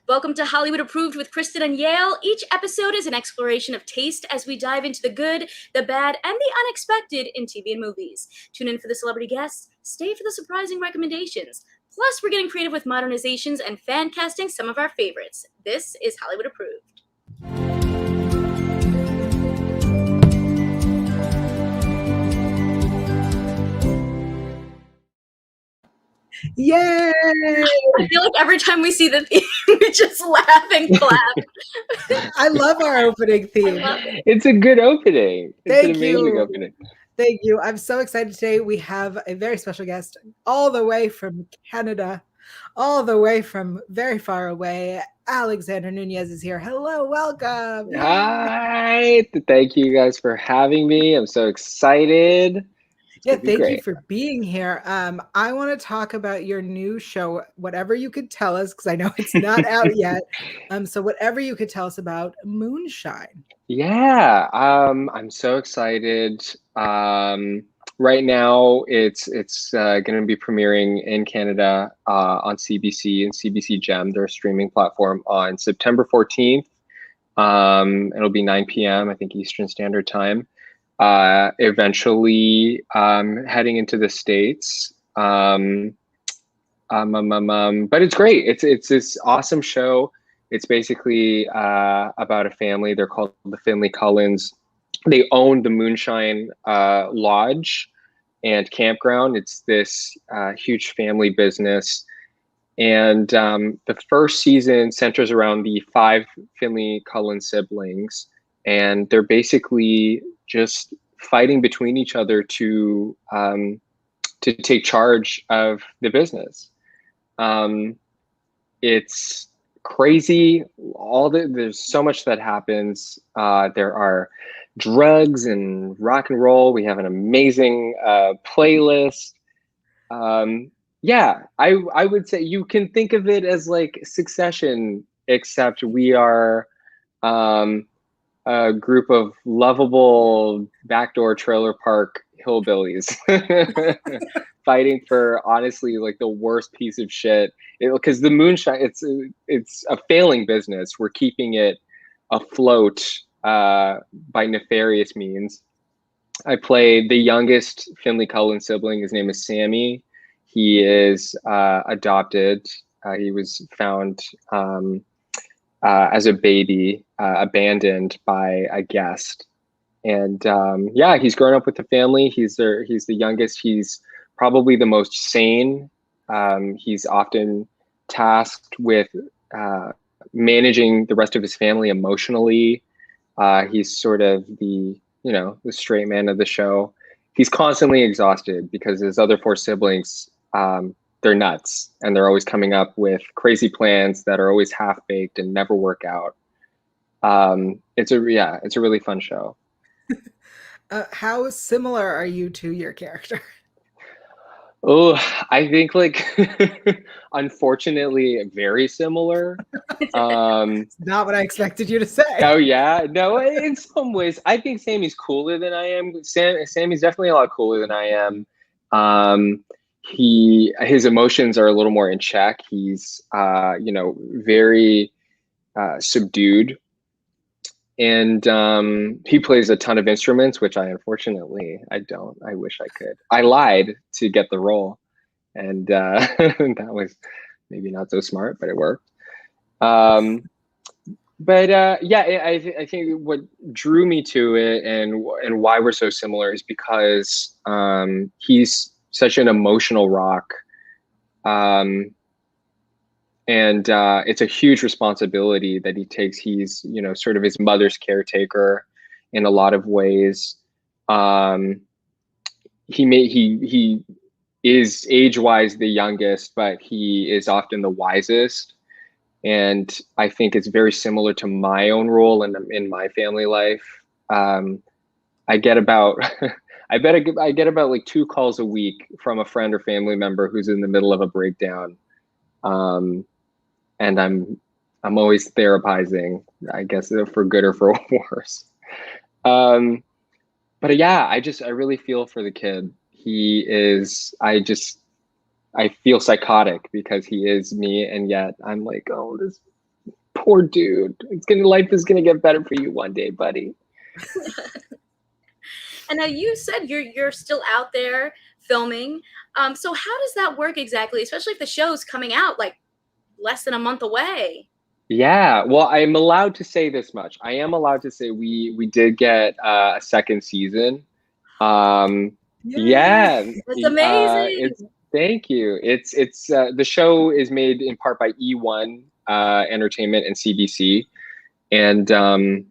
Welcome to Hollywood Approved with Kristen and Yael. Each episode is an exploration of taste as we dive into the good, the bad, and the unexpected in TV and movies. Tune in for the celebrity guests, stay for the surprising recommendations. Plus, we're getting creative with modernizations and fan casting some of our favorites. This is Hollywood Approved. Yay! I feel like every time we see the theme, we just laugh and clap. I love our opening theme. It's a good opening. It's Thank an amazing you. opening. Thank you. I'm so excited today. We have a very special guest all the way from Canada, all the way from very far away. Alexander Nuñez is here. Hello, welcome. Hi. Thank you guys for having me. I'm so excited. Yeah, thank you for being here. I want to talk about your new show, whatever you could tell us, because I know it's not out yet. So whatever you could tell us about Moonshine. Yeah, I'm so excited. Right now, it's going to be premiering in Canada on CBC and CBC Gem, their streaming platform, on September 14th. It'll be 9 p.m. I think Eastern Standard Time. Eventually heading into the States. But it's great. It's this awesome show. It's basically about a family. They're called the Finley Cullens. They own the Moonshine Lodge and campground. It's this huge family business. And the first season centers around the 5 Finley Cullen siblings. And they're basically just fighting between each other to take charge of the business. It's crazy. There's so much that happens. There are drugs and rock and roll. We have an amazing playlist. Yeah, I would say you can think of it as like Succession, except we are a group of lovable backdoor trailer park hillbillies fighting for honestly like the worst piece of shit. Because the Moonshine, it's a failing business. We're keeping it afloat by nefarious means. I play the youngest Finley Cullen sibling. His name is Sammy. He is adopted. He was found as a baby, abandoned by a guest. And yeah, he's grown up with the family. He's the youngest. He's probably the most sane. He's often tasked with managing the rest of his family emotionally. He's sort of the straight man of the show. He's constantly exhausted because his other 4 siblings, they're nuts, and they're always coming up with crazy plans that are always half-baked and never work out. It's a really fun show. How similar are you to your character? Oh, I think unfortunately very similar. It's not what I expected you to say. Oh yeah, no, in some ways I think Sammy's cooler than I am. Sammy's definitely a lot cooler than I am. His emotions are a little more in check. He's very subdued, and he plays a ton of instruments, which I don't. I wish I could. I lied to get the role, and that was maybe not so smart, but it worked. But yeah, I think what drew me to it and why we're so similar is because he's such an emotional rock, and it's a huge responsibility that he takes. He's sort of his mother's caretaker in a lot of ways. He is age-wise the youngest, but he is often the wisest. And I think it's very similar to my own role in my family life. I get about I get about like 2 calls a week from a friend or family member who's in the middle of a breakdown, and I'm always therapizing, I guess, for good or for worse. But yeah, I really feel for the kid. I feel psychotic because he is me, and yet I'm like, oh, poor dude. Life is gonna get better for you one day, buddy. And now you said you're still out there filming. So how does that work exactly, especially if the show's coming out like less than a month away? Yeah, well, I'm allowed to say this much. I am allowed to say we did get a second season. Yeah, That's amazing. it's thank you. It's the show is made in part by E1 Entertainment and CBC, and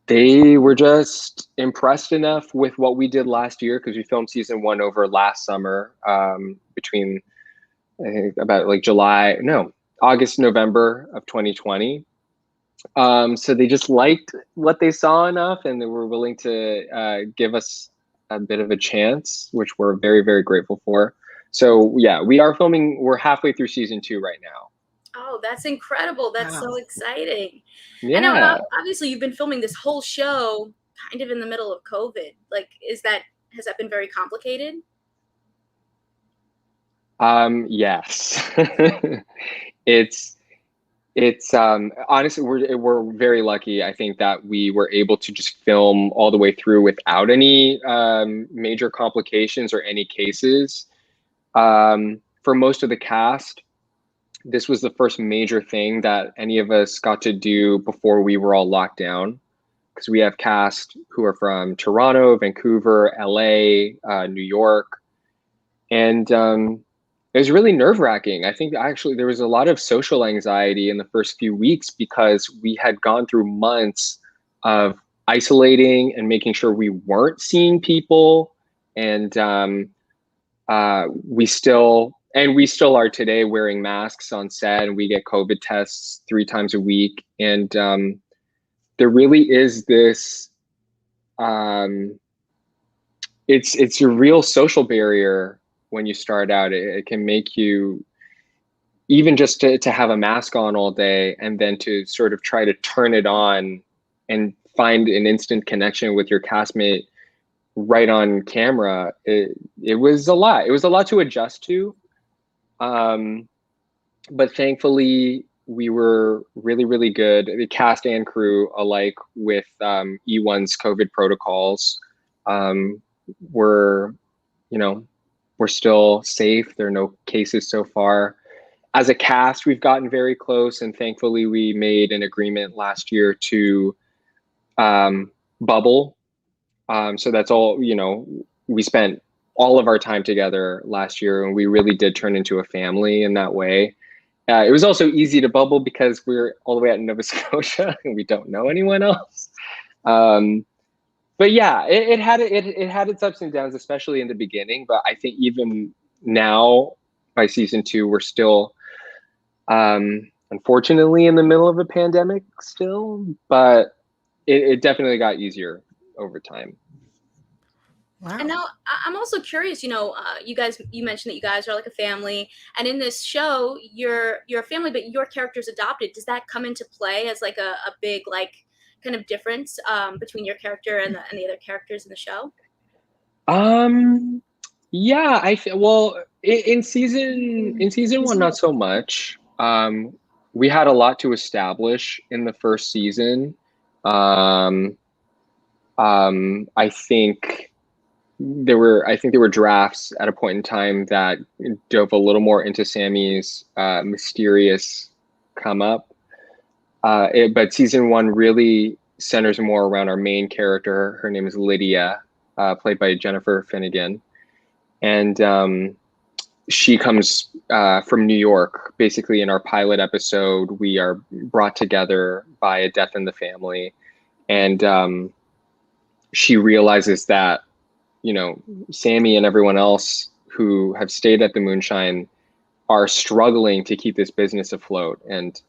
they were just impressed enough with what we did last year because we filmed season 1 over last summer, between I think about like August, November of 2020. So they just liked what they saw enough, and they were willing to give us a bit of a chance, which we're very, very grateful for. So yeah, we are filming. We're halfway through season 2 right now. Oh, that's incredible. That's Wow. so exciting. Yeah. And now, obviously, you've been filming this whole show kind of in the middle of COVID. Like, has that been very complicated? Yes. It's honestly we're very lucky. I think that we were able to just film all the way through without any major complications or any cases. For most of the cast, this was the first major thing that any of us got to do before we were all locked down, because we have cast who are from Toronto, Vancouver, LA, New York, and it was really nerve-wracking. I think actually there was a lot of social anxiety in the first few weeks because we had gone through months of isolating and making sure we weren't seeing people, and we still are today wearing masks on set, and we get COVID tests 3 times a week, and there really is this it's a real social barrier when you start out. It can make you, even just to have a mask on all day and then to sort of try to turn it on and find an instant connection with your castmate right on camera. It was a lot. It was a lot to adjust to. But thankfully we were really, really good, the cast and crew alike, with E1's COVID protocols. We're still safe. There are no cases so far. As a cast, we've gotten very close, and thankfully we made an agreement last year to bubble. So that's all, we spent all of our time together last year, and we really did turn into a family in that way. It was also easy to bubble because we're all the way out in Nova Scotia and we don't know anyone else. But yeah, it had its ups and downs, especially in the beginning. But I think even now, by season 2, we're still, unfortunately, in the middle of a pandemic still. But it definitely got easier over time. Wow. And now I'm also curious, you mentioned that you guys are like a family, and in this show, you're a family, but your character's adopted. Does that come into play as like a big, like, kind of difference between your character and the other characters in the show? Yeah, in season 1, not so much. We had a lot to establish in the first season. I think there were drafts at a point in time that dove a little more into Sammy's mysterious come up. But season 1 really centers more around our main character. Her name is Lydia, played by Jennifer Finnegan. And she comes from New York. Basically, in our pilot episode, we are brought together by a death in the family. And she realizes that, Sammy and everyone else who have stayed at the Moonshine are struggling to keep this business afloat. And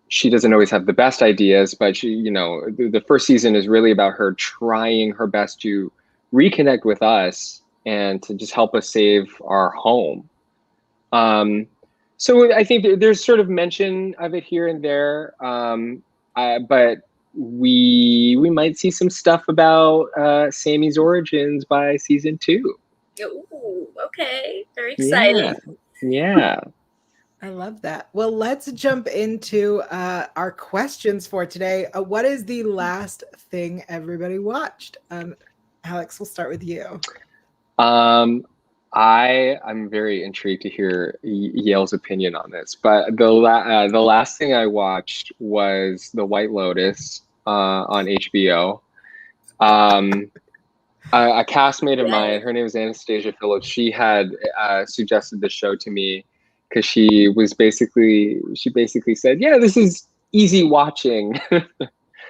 she doesn't always have the best ideas, but she, the first season is really about her trying her best to reconnect with us and to just help us save our home. So I think there's sort of mention of it here and there, but we might see some stuff about Sammy's origins by season 2. Ooh, okay, very exciting. Yeah. I love that. Well, let's jump into our questions for today. What is the last thing everybody watched? Alex, we'll start with you. I'm very intrigued to hear Yale's opinion on this, but the last thing I watched was The White Lotus on HBO. A castmate of mine, her name is Anastasia Phillips. She had suggested the show to me because she basically said, "Yeah, this is easy watching."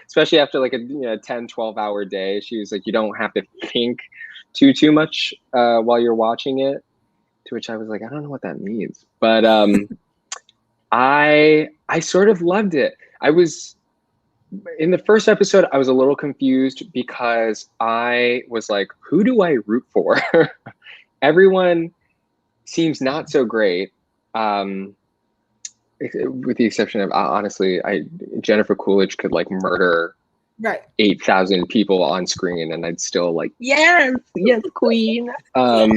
Especially after like a 10, 12-hour day. She was like, you don't have to think too much while you're watching it. To which I was like, I don't know what that means. But I sort of loved it. I was in the first episode, I was a little confused because I was like, who do I root for? Everyone seems not so great. With the exception of honestly, Jennifer Coolidge could like murder 8,000 people on screen, and I'd still like yes, queen. But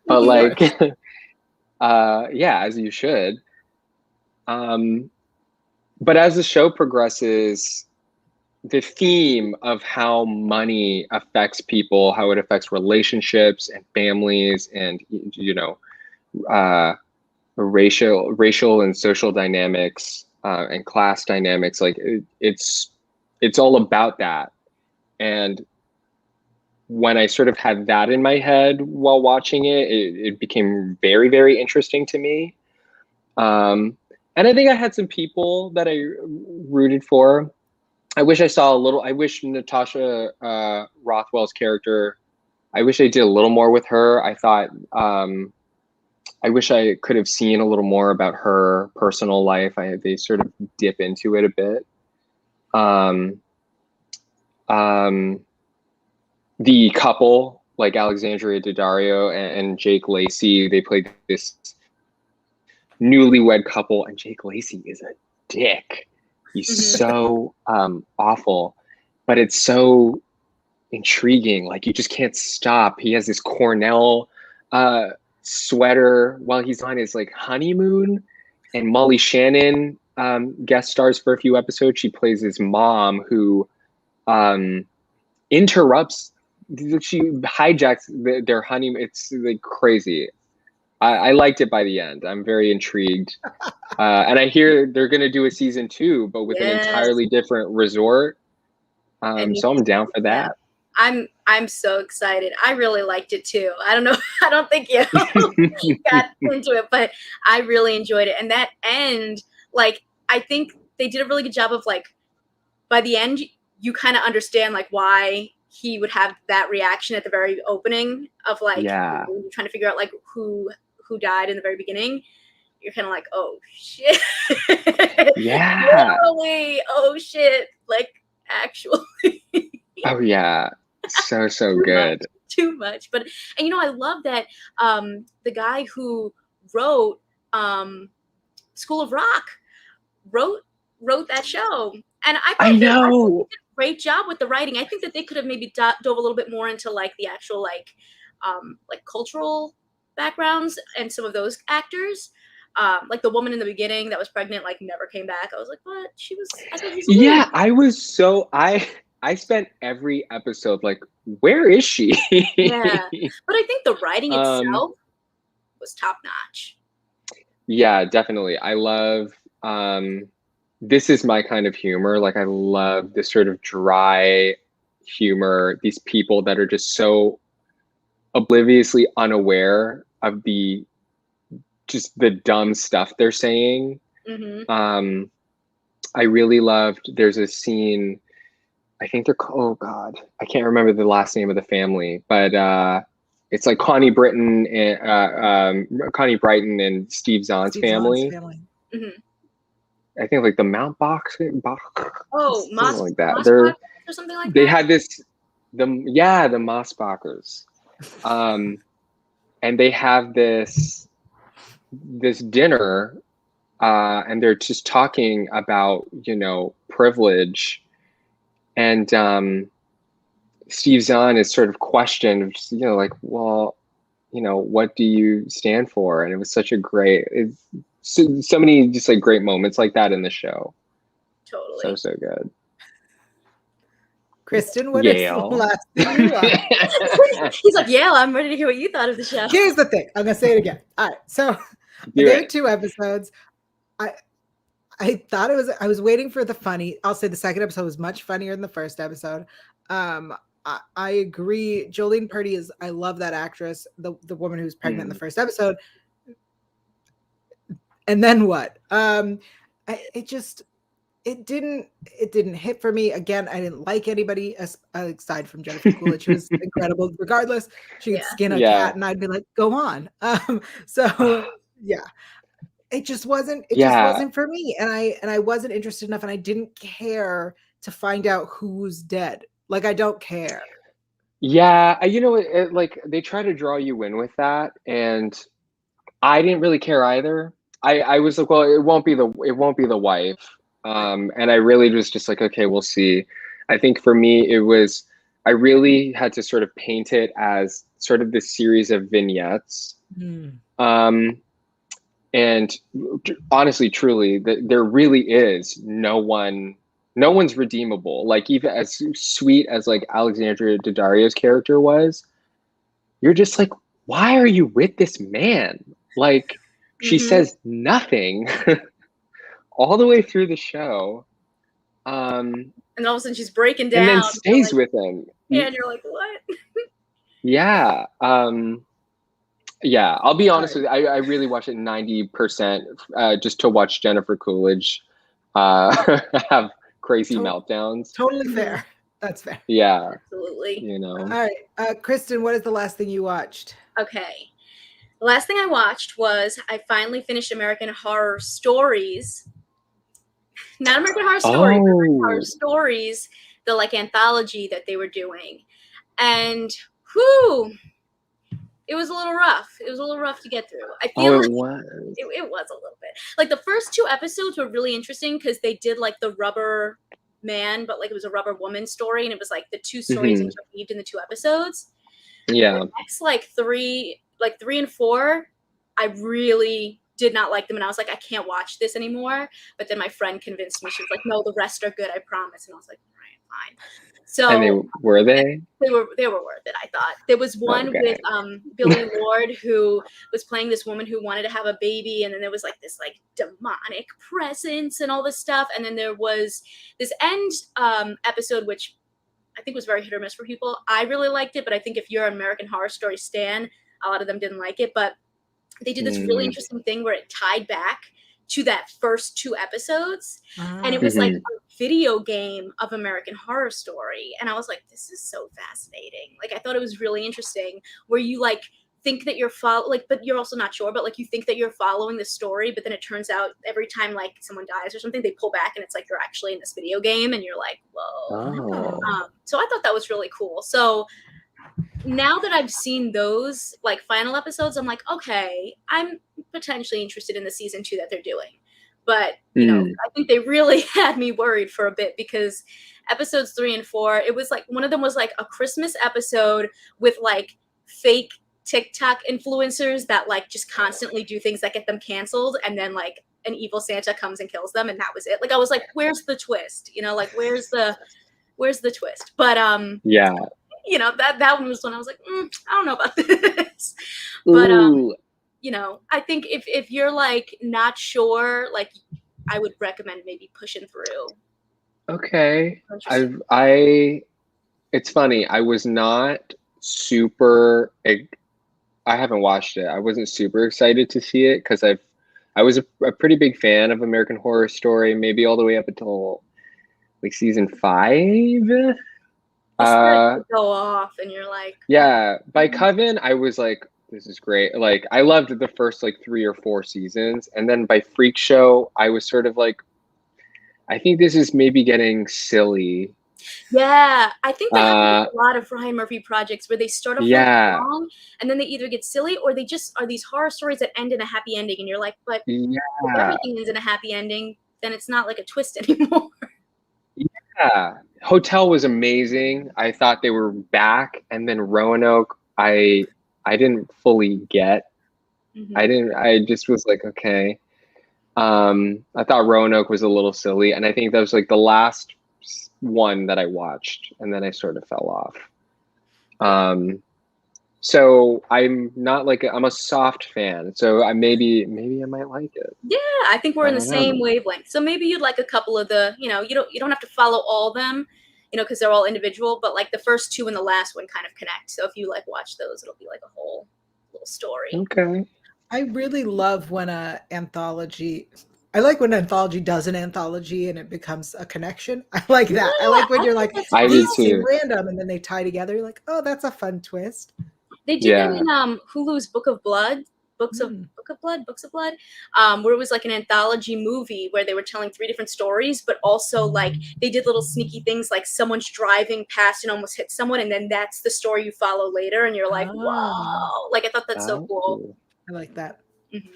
like, yeah, as you should. But as the show progresses, the theme of how money affects people, how it affects relationships and families, and racial and social dynamics and class dynamics, like it's all about that. And when I sort of had that in my head while watching it became very, very interesting to me. And I think I had some people that I rooted for. I wish Natasha Rothwell's character, I wish I did a little more with her. I thought I wish I could have seen a little more about her personal life. They sort of dip into it a bit. The couple, like Alexandria Daddario and Jake Lacey, they played this newlywed couple, and Jake Lacey is a dick. He's so awful, but it's so intriguing. Like you just can't stop. He has this Cornell sweater while he's on his like honeymoon, and Molly Shannon guest stars for a few episodes. She plays his mom who interrupts. She hijacks their honeymoon. It's like crazy. I liked it by the end. I'm very intrigued. And I hear they're going to do a season 2, but with an entirely different resort. So I'm down for that. I'm so excited. I really liked it too. I don't know. I don't think you got into it, but I really enjoyed it. And that end, like, I think they did a really good job of like, by the end, you kind of understand like why he would have that reaction at the very opening of like, when you're trying to figure out like who died in the very beginning. You're kind of like, oh shit. Yeah. Really? Oh shit. Like actually. Oh yeah. So good. Too much. But and I love that the guy who wrote School of Rock wrote that show. And I know they did a great job with the writing. I think that they could have maybe dove a little bit more into like the actual like cultural backgrounds and some of those actors. Like the woman in the beginning that was pregnant, like never came back. I was like, what? I spent every episode like, where is she? Yeah. But I think the writing itself was top notch. Yeah, definitely. I love this is my kind of humor. Like I love this sort of dry humor, these people that are just so obliviously unaware of the dumb stuff they're saying. I really loved, there's a scene, I think they're oh god, I can't remember the last name of the family, but it's like Connie Britton and Brighton and Steve Zahn's family. I think like the Mountbach, something like that. They're or something like they that. had the Mossbachers, and they have this dinner, and they're just talking about privilege, and Steve Zahn is sort of questioned, like, well, what do you stand for? And it was such a great, it's so many just like great moments like that in the show. Totally. So good. Kristen, what is the Yael. last thing you watched? He's like, yeah, I'm ready to hear what you thought of the show. Here's the thing. I'm gonna say it again. All right. So I gave it 2 episodes. I thought it was. I was waiting for the funny. I'll say the second episode was much funnier than the first episode. I agree. Jolene Purdy is. I love that actress. The woman who's pregnant in the first episode. And then what? It didn't hit for me. Again, I didn't like anybody aside from Jennifer Coolidge. She was incredible. Regardless, she could skin a cat, and I'd be like, "Go on." So yeah, it just wasn't. It just wasn't for me, and I wasn't interested enough, and I didn't care to find out who's dead. Like, I don't care. Yeah, you know, like they try to draw you in with that, and I didn't really care either. I was like, well, it won't be the wife. And I really was just like, okay, we'll see. I think for me, I really had to sort of paint it as sort of this series of vignettes. And honestly, truly, there really is no one's redeemable. Like, even as sweet as like Alexander Daddario's character was, you're just like, why are you with this man? Like, she says nothing all the way through the show. And all of a sudden she's breaking down. And then stays with him. Yeah, and you're like, what? Yeah. Yeah, I'll be honest with you. I really watched it 90% just to watch Jennifer Coolidge have crazy meltdowns. Totally fair. That's fair. Yeah. Absolutely. You know. All right. Kristen, what is the last thing you watched? Okay. The last thing I watched was I finally finished American Horror Stories. Not American Horror Stories, but American Horror Stories, the like anthology that they were doing. And whew, it was a little rough. It was a little rough to get through. I feel like it was a little bit. Like, the first 2 episodes were really interesting because they did like the rubber man, but like it was a rubber woman story, and it was like the 2 stories interweaved in the 2 episodes. Yeah. The next like 3 and 4, I really did not like them, and I was like, I can't watch this anymore. But then my friend convinced me. She was like, no, the rest are good, I promise. And I was like, all right, fine. So and were they? They were worth it, I thought. There was one with Billy Lord, who was playing this woman who wanted to have a baby, and then there was like this like demonic presence and all this stuff. And then there was this end episode, which I think was very hit or miss for people. I really liked it, but I think if you're an American Horror Story stan, a lot of them didn't like it. But they did this really interesting thing where it tied back to that first 2 episodes, and it was like a video game of American Horror Story. And I was like, this is so fascinating. Like, I thought it was really interesting, where you like think that you're but you're also not sure, but like you think that you're following the story, but then it turns out every time like someone dies or something, they pull back and it's like you're actually in this video game, and you're like, whoa. So I thought that was really cool. So now that I've seen those like final episodes, I'm like, okay, I'm potentially interested in the season 2 that they're doing. But you know, I think they really had me worried for a bit, because episodes 3 and 4, it was like one of them was like a Christmas episode with like fake TikTok influencers that like just constantly do things that get them canceled, and then like an evil Santa comes and kills them, and that was it. Like, I was like, where's the twist? You know, like where's the twist? But yeah. You know, that one was when I was like, I don't know about this. But you know, I think if you're like not sure, like I would recommend maybe pushing through. Okay. It's funny. I was not super. I haven't watched it. I wasn't super excited to see it because I was a pretty big fan of American Horror Story, maybe all the way up until like season 5. Go off and you're like, yeah, by Coven I was like, this is great. Like, I loved the first like 3 or 4 seasons, and then by Freak Show I was sort of like, I think this is maybe getting silly. Yeah, I think that happens a lot of Ryan Murphy projects, where they start off long and then they either get silly, or they just are these horror stories that end in a happy ending, and you're like, but if everything ends in a happy ending, then it's not like a twist anymore. Yeah, Hotel was amazing. I thought they were back, and then Roanoke, I didn't fully get. I just was like, okay. I thought Roanoke was a little silly, and I think that was like the last one that I watched, and then I sort of fell off. So I'm not like I'm a soft fan. So I maybe I might like it. Yeah, I think we're I in the don't same know. wavelength. So maybe you'd like a couple of the, you don't have to follow all of them, because they're all individual. But like the first two and the last one kind of connect. So if you like watch those, it'll be like a whole little story. Okay. I really love when I like when an anthology does an anthology and it becomes a connection. I like that. I like when I you're think like, that's I do these fun. seem too. random and then they tie together. You're like, oh, that's a fun twist. They did that Yeah. in Hulu's Book of Blood, Books of Blood, where it was like an anthology movie where they were telling 3 different stories, but also like they did little sneaky things like someone's driving past and almost hit someone, and then that's the story you follow later, and you're like, whoa! Like I thought that's so cool. I like that. Mm-hmm.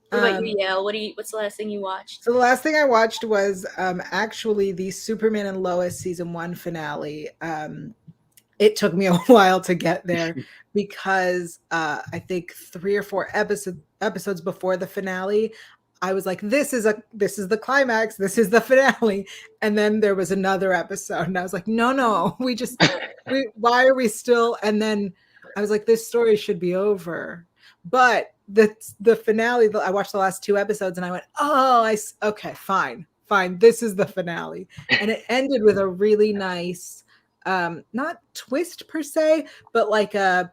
What about you, Yael? What's the last thing you watched? So the last thing I watched was actually the Superman and Lois season 1 finale. It took me a while to get there because I think 3 or 4 episodes before the finale, I was like, this is the climax, this is the finale. And then there was another episode and I was like, no, why are we still? And then I was like, this story should be over. But the finale, I watched the last 2 episodes and I went, okay, fine. This is the finale. And it ended with a really nice, not twist per se, but like a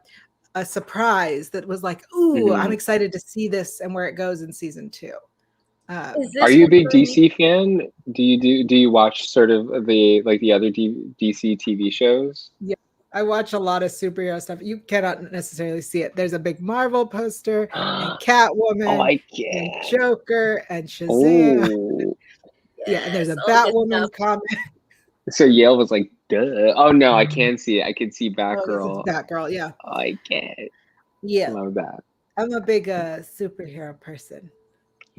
surprise that was like, ooh, I'm excited to see this and where it goes in season 2. Are you a big DC fan? Do you watch sort of the other DC TV shows? Yeah, I watch a lot of superhero stuff. You cannot necessarily see it. There's a big Marvel poster and Catwoman and Joker and Shazam. Oh. Yeah, and there's a Batwoman comic. So Yale was like, duh. Oh no, I can see it. I can see Batgirl. Batgirl, yeah. I get it. Yeah. Love that. I'm a big superhero person.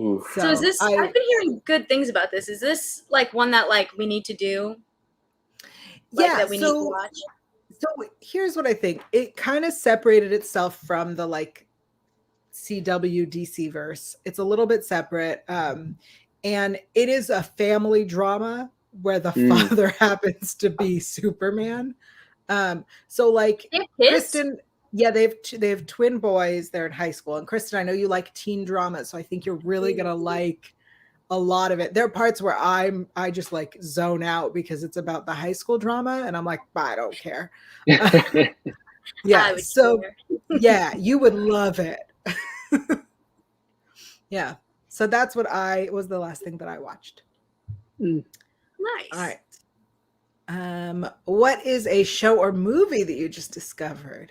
Oof. So is this? I've been hearing good things about this. Is this like one that like we need to do? Like, yeah, that we need to watch. So here's what I think. It kind of separated itself from the like CW DC verse. It's a little bit separate, and it is a family drama where the father happens to be Superman. So like Kristen. Yeah, they have twin boys. They're in high school. And Kristen, I know you like teen drama, so I think you're really gonna like a lot of it. There are parts where I just like zone out because it's about the high school drama, and I'm like, I don't care. Yeah, so yeah, you would love it. Yeah, so that's what was the last thing that I watched. Nice. All right. What is a show or movie that you just discovered?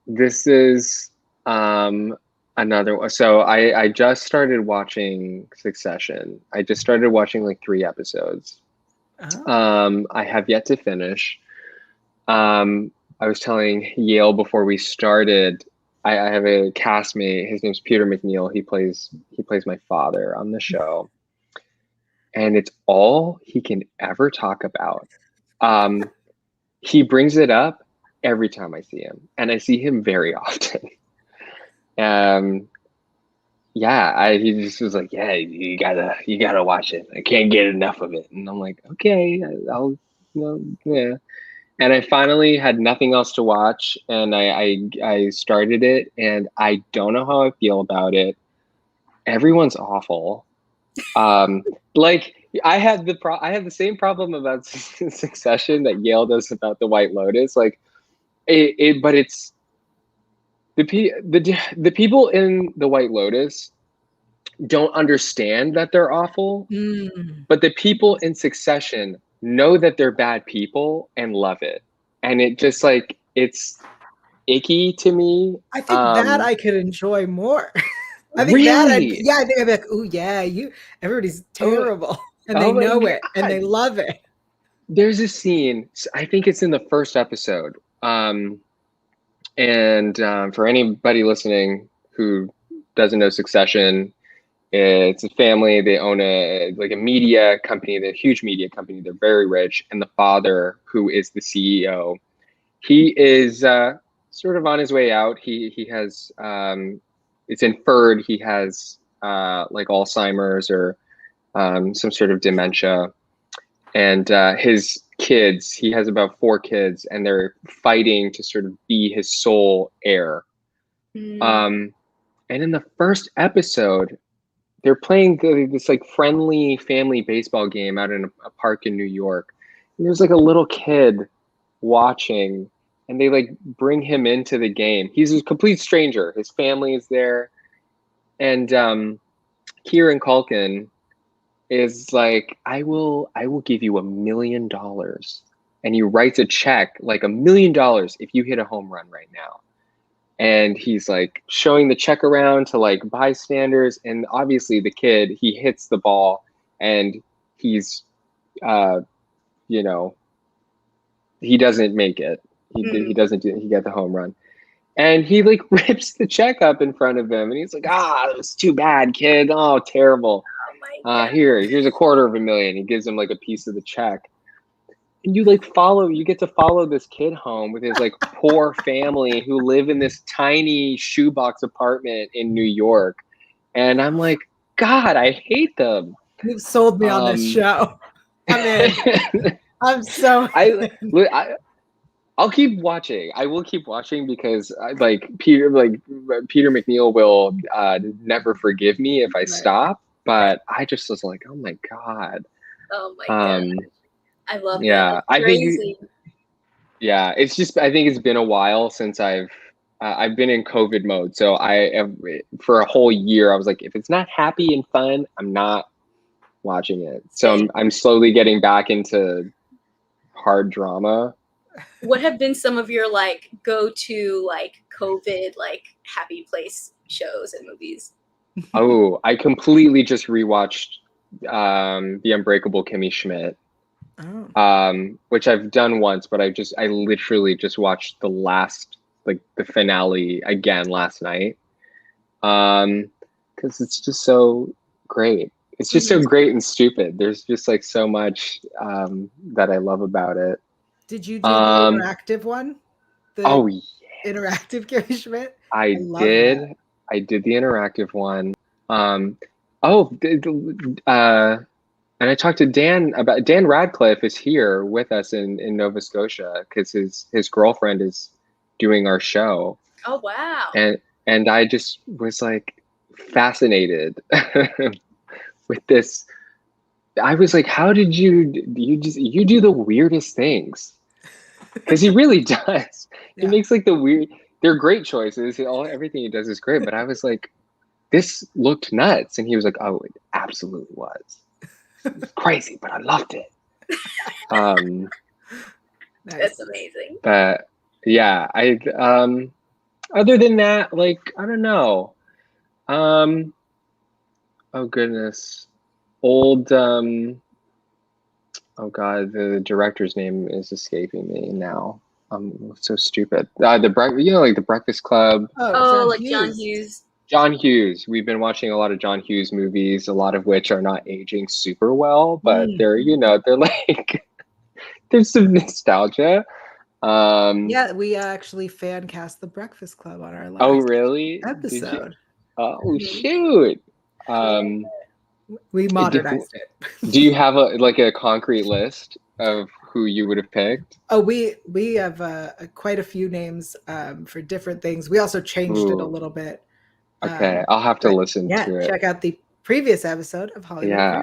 This is another one. So I just started watching Succession. I just started watching like 3 episodes. I have yet to finish. I was telling Yale before we started, I have a castmate. His name's Peter McNeil. He plays my father on the show, and it's all he can ever talk about. He brings it up every time I see him, and I see him very often. He just was like, yeah, you gotta watch it. I can't get enough of it. And I'm like, okay, yeah. And I finally had nothing else to watch, and I started it, and I don't know how I feel about it. Everyone's awful. Like I have the same problem about Succession that Yale does about The White Lotus. Like but it's the people in The White Lotus don't understand that they're awful, but the people in Succession know that they're bad people and love it, and it just like it's icky to me. I think that I could enjoy more. I think really? I think I'd be like, oh yeah, everybody's terrible, and they know it and they love it. There's a scene, I think it's in the first episode, and for anybody listening who doesn't know Succession, it's a family. They own a media company, a huge media company. They're very rich, and the father, who is the CEO, he is sort of on his way out. He has it's inferred he has like Alzheimer's or some sort of dementia. And his kids, he has about 4 kids, and they're fighting to sort of be his sole heir. And in the first episode, they're playing this like friendly family baseball game out in a park in New York. And there's like a little kid watching, and they like bring him into the game. He's a complete stranger. His family is there. And Kieran Culkin is like, I will give you $1 million. And he writes a check like $1 million if you hit a home run right now. And he's like showing the check around to like bystanders. And obviously the kid, he hits the ball and he's, you know, he doesn't make it. He doesn't he get the home run. And he like rips the check up in front of him. And he's like, it was too bad, kid. Oh, terrible. Here's $250,000. He gives him like a piece of the check. And you get to follow this kid home with his like poor family who live in this tiny shoebox apartment in New York. And I'm like, God, I hate them. You've sold me on this show. I'm in. I'm so I'll keep watching. I will keep watching because Peter McNeil will never forgive me if I stop. But I just was like, oh my God. Oh my God. I love that. I think it's just, I think it's been a while since I've been in COVID mode. So for a whole year, I was like, if it's not happy and fun, I'm not watching it. So I'm slowly getting back into hard drama. What have been some of your like go-to like COVID like happy place shows and movies? Oh, I completely just rewatched The Unbreakable Kimmy Schmidt. Which I've done once, but I literally just watched the finale again last night. Because it's just so great. It's just so great and stupid. There's just like so much that I love about it. Did you do the interactive one? Interactive Kimmy Schmidt? I did. That. I did the interactive one. And I talked to Dan about Dan Radcliffe is here with us in Nova Scotia because his girlfriend is doing our show. Oh wow! And I just was like fascinated with this. I was like, how did you do the weirdest things? Because he really does. He makes like they're great choices. Everything he does is great. But I was like, this looked nuts, and he was like, oh, it absolutely was. It was crazy, but I loved it. That's amazing. But yeah, other than that, like, I don't know. Oh goodness. Old oh God, the director's name is escaping me now. I'm so stupid. Like the Breakfast Club. John Hughes. John Hughes. We've been watching a lot of John Hughes movies, a lot of which are not aging super well, but they're like, there's some nostalgia. Yeah, we actually fan cast The Breakfast Club on our last episode. Oh, shoot. We modernized it. Do you have a concrete list of who you would have picked? Oh, we have quite a few names for different things. We also changed it a little bit. Okay, I'll have to listen to it. Check out the previous episode of Hollywood. Yeah,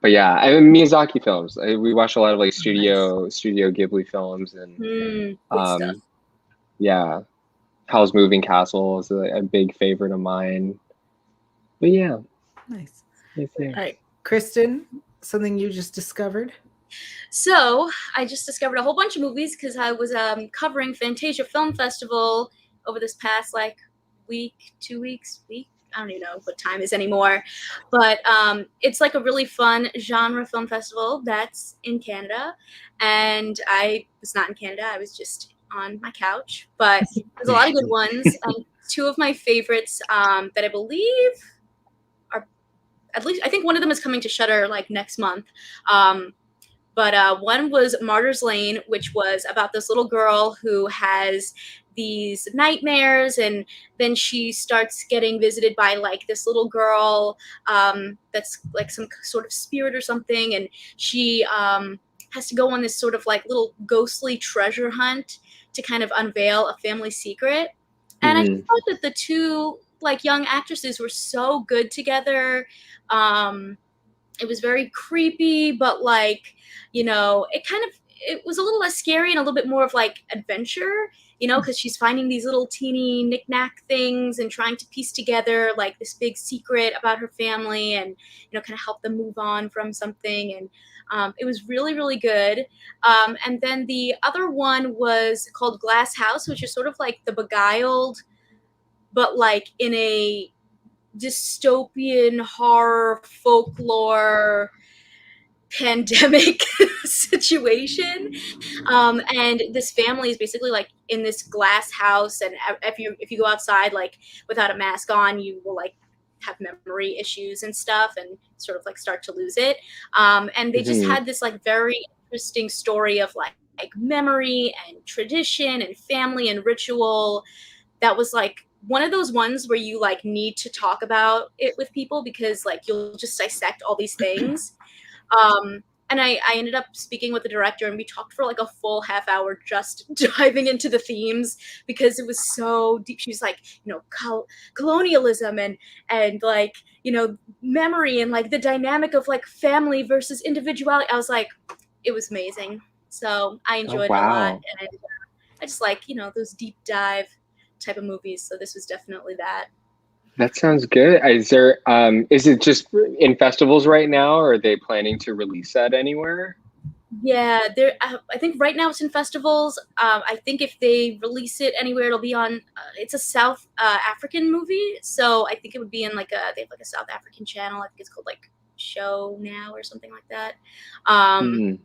but yeah, I mean Miyazaki films. We watch a lot of like Studio Ghibli films, and yeah, Howl's Moving Castle is a big favorite of mine. But yeah, nice. All right, Kristen, something you just discovered? So I just discovered a whole bunch of movies because I was covering Fantasia Film Festival over this past week. I don't even know what time is anymore, but it's like a really fun genre film festival that's in Canada, and I was not in Canada. I was just on my couch, but there's a lot of good ones. Two of my favorites that I believe are, at least I think one of them is coming to Shudder like next month. But one was Martyr's Lane, which was about this little girl who has these nightmares, and then she starts getting visited by like this little girl that's like some sort of spirit or something, and she has to go on this sort of like little ghostly treasure hunt to kind of unveil a family secret. And I thought that the two like young actresses were so good together. It was very creepy, but like, you know, it was a little less scary and a little bit more of like adventure, you know, because she's finding these little teeny knick-knack things and trying to piece together like this big secret about her family, and, you know, kind of help them move on from something. And it was really, really good. And then the other one was called Glass House, which is sort of like The Beguiled, but like in a dystopian horror folklore pandemic situation. And this family is basically like in this glass house, and if you go outside like without a mask on, you will like have memory issues and stuff and sort of like start to lose it. And they just had this like very interesting story of like memory and tradition and family and ritual that was like one of those ones where you like need to talk about it with people, because like you'll just dissect all these things. And I ended up speaking with the director, and we talked for like a full half hour just diving into the themes, because it was so deep. She was like, you know, colonialism and like, you know, memory and like the dynamic of like family versus individuality. I was like, it was amazing. So I enjoyed it a lot. And I just like, you know, those deep dive type of movies. So this was definitely that. That sounds good. Is there is it just in festivals right now, or are they planning to release that anywhere? Yeah, there. I think right now it's in festivals. I think if they release it anywhere, it'll be on. It's a South African movie, so I think it would be in like they have like a South African channel. I think it's called like Show Now or something like that.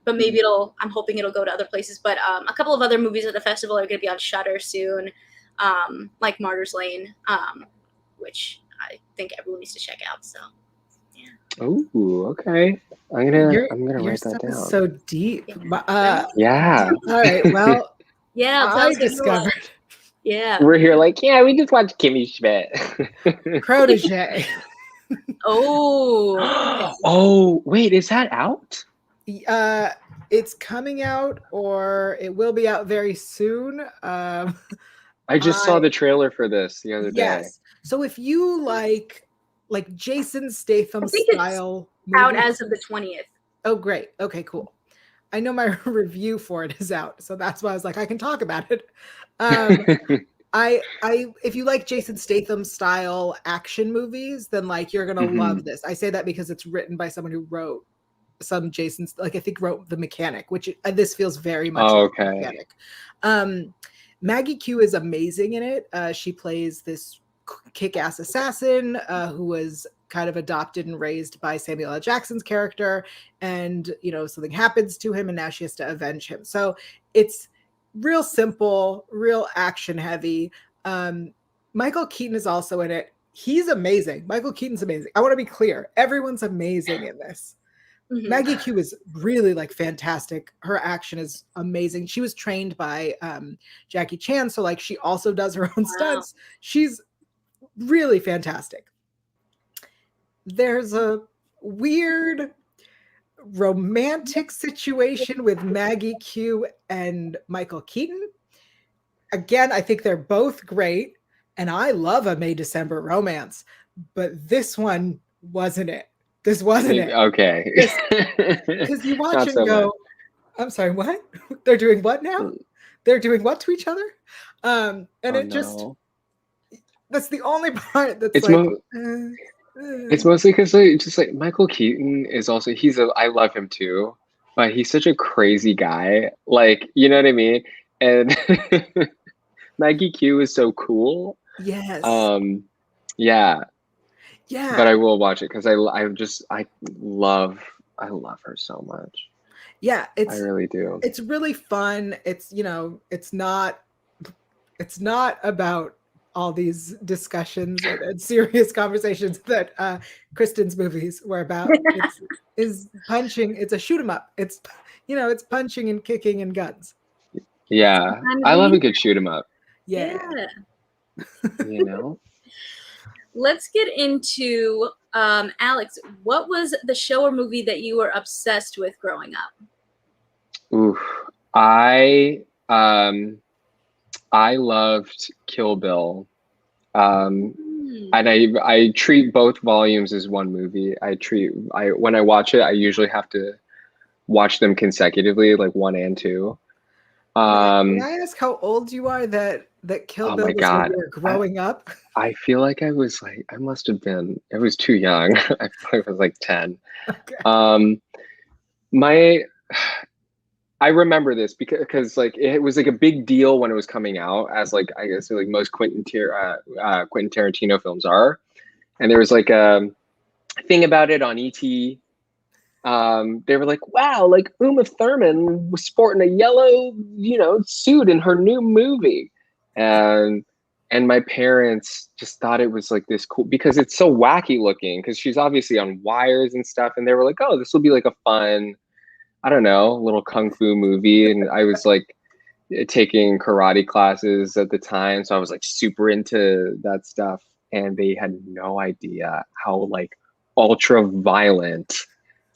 But maybe I'm hoping it'll go to other places. But a couple of other movies at the festival are going to be on Shudder soon, like Martyr's Lane, which I think everyone needs to check out. So, yeah. Oh, okay. I'm gonna write that down. So deep. Yeah. All right. Well, yeah. I discovered. Yeah. We're here like, yeah, we just watched Kimmy Schmidt. Protege. Oh, wait, is that out? It's coming out, or it will be out very soon. I just saw the trailer for this the other day. Yes. So if you like Jason Statham style movies, out as of the 20th. Oh, great. Okay, cool. I know my review for it is out, so that's why I was like, I can talk about it. If you like Jason Statham style action movies, then like you're gonna love this. I say that because it's written by someone who wrote some Jason's, like I think wrote The Mechanic, which this feels very much like The Mechanic. Maggie Q is amazing in it. She plays this kick-ass assassin who was kind of adopted and raised by Samuel L. Jackson's character, and you know, something happens to him and now she has to avenge him. So it's real simple, real action heavy. Michael Keaton is also in it. He's amazing. Michael Keaton's amazing. I want to be clear, everyone's amazing in this. Maggie Q is really like fantastic. Her action is amazing. She was trained by Jackie Chan, so like she also does her own stunts. She's really fantastic. There's a weird romantic situation with Maggie Q and Michael Keaton. Again, I think they're both great, and I love a May December romance, but this one wasn't it. This wasn't it. Okay. Because you watch and go, I'm sorry, what? They're doing what now? They're doing what to each other? And that's the only part that's it's mostly because like, just like Michael Keaton is also, I love him too, but he's such a crazy guy. Like, you know what I mean? And Maggie Q is so cool. Yes. Yeah. Yeah. But I will watch it because I love her so much. Yeah, I really do. It's really fun. It's, you know, it's not about all these discussions and serious conversations that Kristen's movies were about. It's punching. It's a shoot 'em up. It's, you know, it's punching and kicking and guns. Yeah, I love a good shoot 'em up. Yeah. You know? Let's get into Alex. What was the show or movie that you were obsessed with growing up? Oof. I loved Kill Bill. And I treat both volumes as one movie. When I watch it, I usually have to watch them consecutively, like 1 and 2. May I ask how old you are that Kill Oh Bill my was when God. you were growing up? I feel like I must have been, I was too young. I feel like I was like 10. Okay. My I remember this because like it was like a big deal when it was coming out, as like I guess like most Quentin Tarantino films are. And there was like a thing about it on ET. They were like, wow, like Uma Thurman was sporting a yellow, suit in her new movie. And my parents just thought it was like this cool because it's so wacky looking because she's obviously on wires and stuff. And they were like, oh, this will be like a fun, I don't know, little kung fu movie. And I was like taking karate classes at the time. So I was like super into that stuff. And they had no idea how like ultra violent,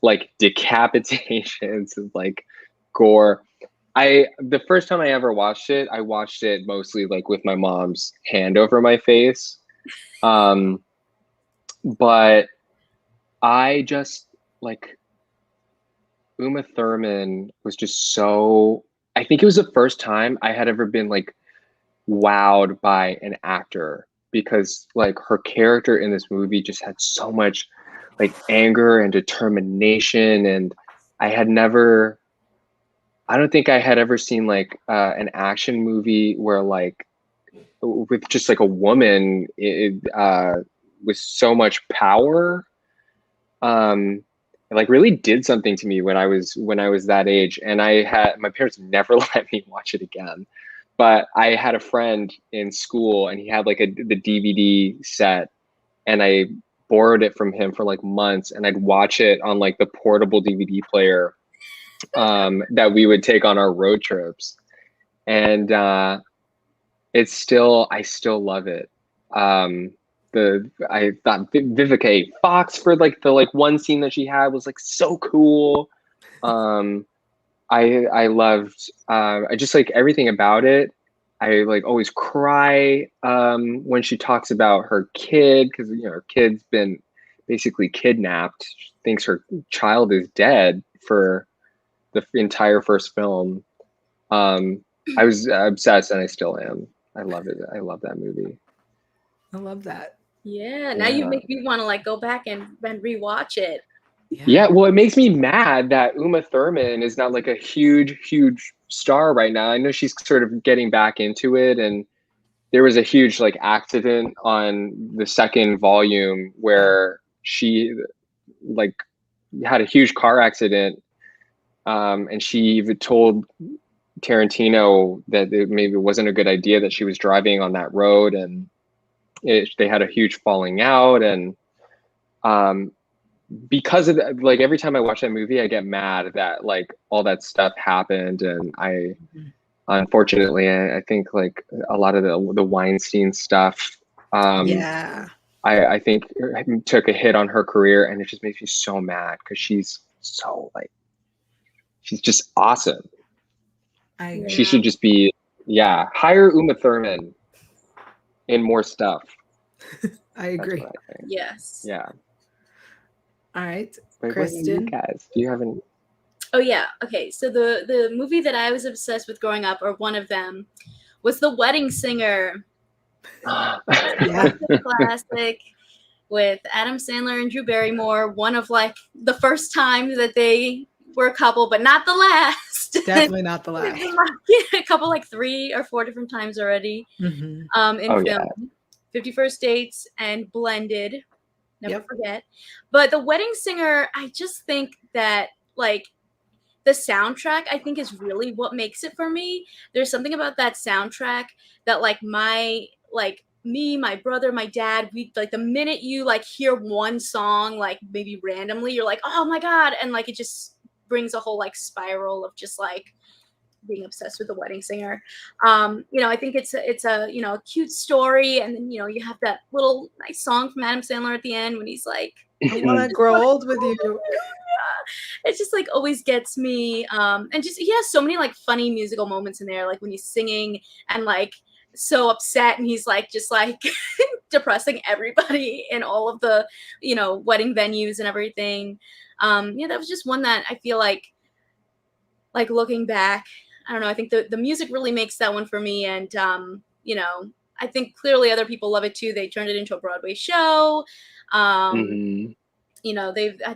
like decapitations and like gore. The first time I ever watched it, I watched it mostly like with my mom's hand over my face. But I just like Uma Thurman was just so, I think it was the first time I had ever been like wowed by an actor because like her character in this movie just had so much like anger and determination. And I don't think I had ever seen like an action movie where like with just like a woman with so much power. It like really did something to me when I was that age, and my parents never let me watch it again. But I had a friend in school, and he had like the DVD set, and I borrowed it from him for like months, and I'd watch it on like the portable DVD player that we would take on our road trips, and I still love it. I thought Vivica Fox for like the like one scene that she had was like so cool. I loved I just like everything about it. I like always cry when she talks about her kid because her kid's been basically kidnapped. She thinks her child is dead for the entire first film. I was obsessed and I still am. I love it. I love that movie. I love that. Yeah, now you make me want to like go back and rewatch it. Yeah, well, it makes me mad that Uma Thurman is not like a huge star right now. I know she's sort of getting back into it, and there was a huge like accident on the second volume where she like had a huge car accident, and she even told Tarantino that maybe it wasn't a good idea that she was driving on that road, and they had a huge falling out, and because of that, like every time I watch that movie, I get mad that like all that stuff happened, and unfortunately, I think like a lot of the Weinstein stuff, I think took a hit on her career, and it just makes me so mad because she's so like she's just awesome. She should just be hire Uma Thurman in more stuff. I agree. Yes. Yeah. All right, Wait, Kristen. you guys, do you have any? Oh yeah. Okay. So the movie that I was obsessed with growing up, or one of them, was The Wedding Singer. Classic with Adam Sandler and Drew Barrymore. One of like the first times that they were a couple, but not the last. Definitely not the last. A couple like 3 or 4 different times already. In film. Yeah. 50 First Dates and Blended. Never forget. But The Wedding Singer, I just think that like the soundtrack, I think, is really what makes it for me. There's something about that soundtrack that like me, my brother, my dad, we like the minute you like hear one song, like maybe randomly, you're like, oh my God. And like it just brings a whole like spiral of just like being obsessed with The Wedding Singer. I think it's a a cute story, and then you have that little nice song from Adam Sandler at the end when he's like, I want to grow old with you. It just like always gets me. And just he has so many like funny musical moments in there, like when he's singing and like so upset and he's like just like depressing everybody in all of the wedding venues and everything. That was just one that I feel like looking back, I don't know, I think the music really makes that one for me. And I think clearly other people love it too. They turned it into a Broadway show. I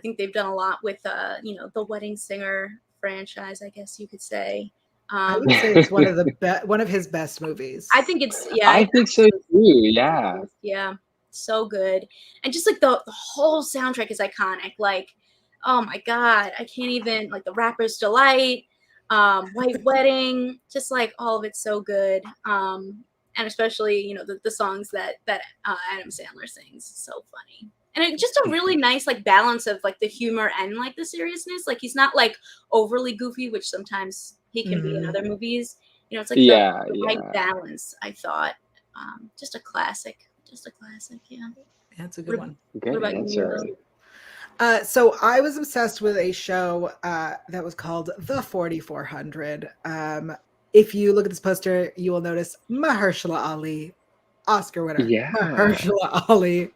think they've done a lot with the Wedding Singer franchise, I guess you could say. I would say it's one of his best movies. I think it's I think so too. Yeah. Yeah, so good. And just like the whole soundtrack is iconic. Like, oh my god, I can't even, like, The Rapper's Delight, White Wedding, just like all of it's so good. And especially the songs that Adam Sandler sings, so funny. And it's just a really nice like balance of like the humor and like the seriousness. Like he's not like overly goofy, which sometimes he can be in other movies. It's like the right balance, I thought. Just a classic. Yeah. That's a good one. Good answer. So I was obsessed with a show that was called The 4400. If you look at this poster, you will notice Mahershala Ali, Oscar winner. Yeah. Mahershala Ali.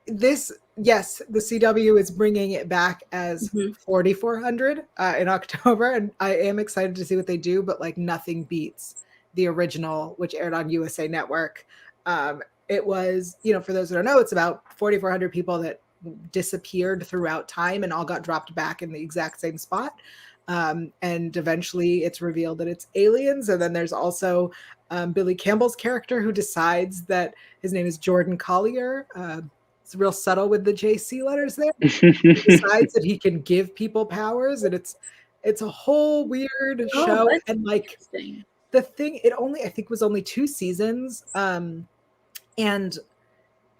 The CW is bringing it back as 4400 in October, and I am excited to see what they do, but like nothing beats the original, which aired on USA Network. It was, for those who don't know, it's about 4,400 people that disappeared throughout time and all got dropped back in the exact same spot. And eventually it's revealed that it's aliens. And then there's also Billy Campbell's character who decides that his name is Jordan Collier. It's real subtle with the JC letters there. He decides that he can give people powers, and it's a whole weird show. And like the thing, I think was only 2 seasons. And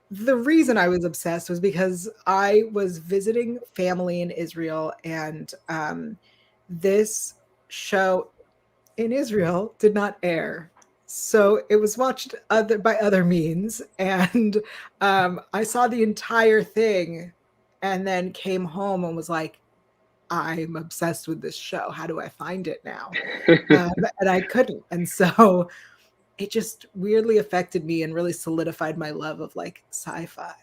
the reason I was obsessed was because I was visiting family in Israel, and this show in Israel did not air. So it was watched by other means, and I saw the entire thing and then came home and was like, I'm obsessed with this show. How do I find it now? And I couldn't. And so it just weirdly affected me and really solidified my love of like sci-fi.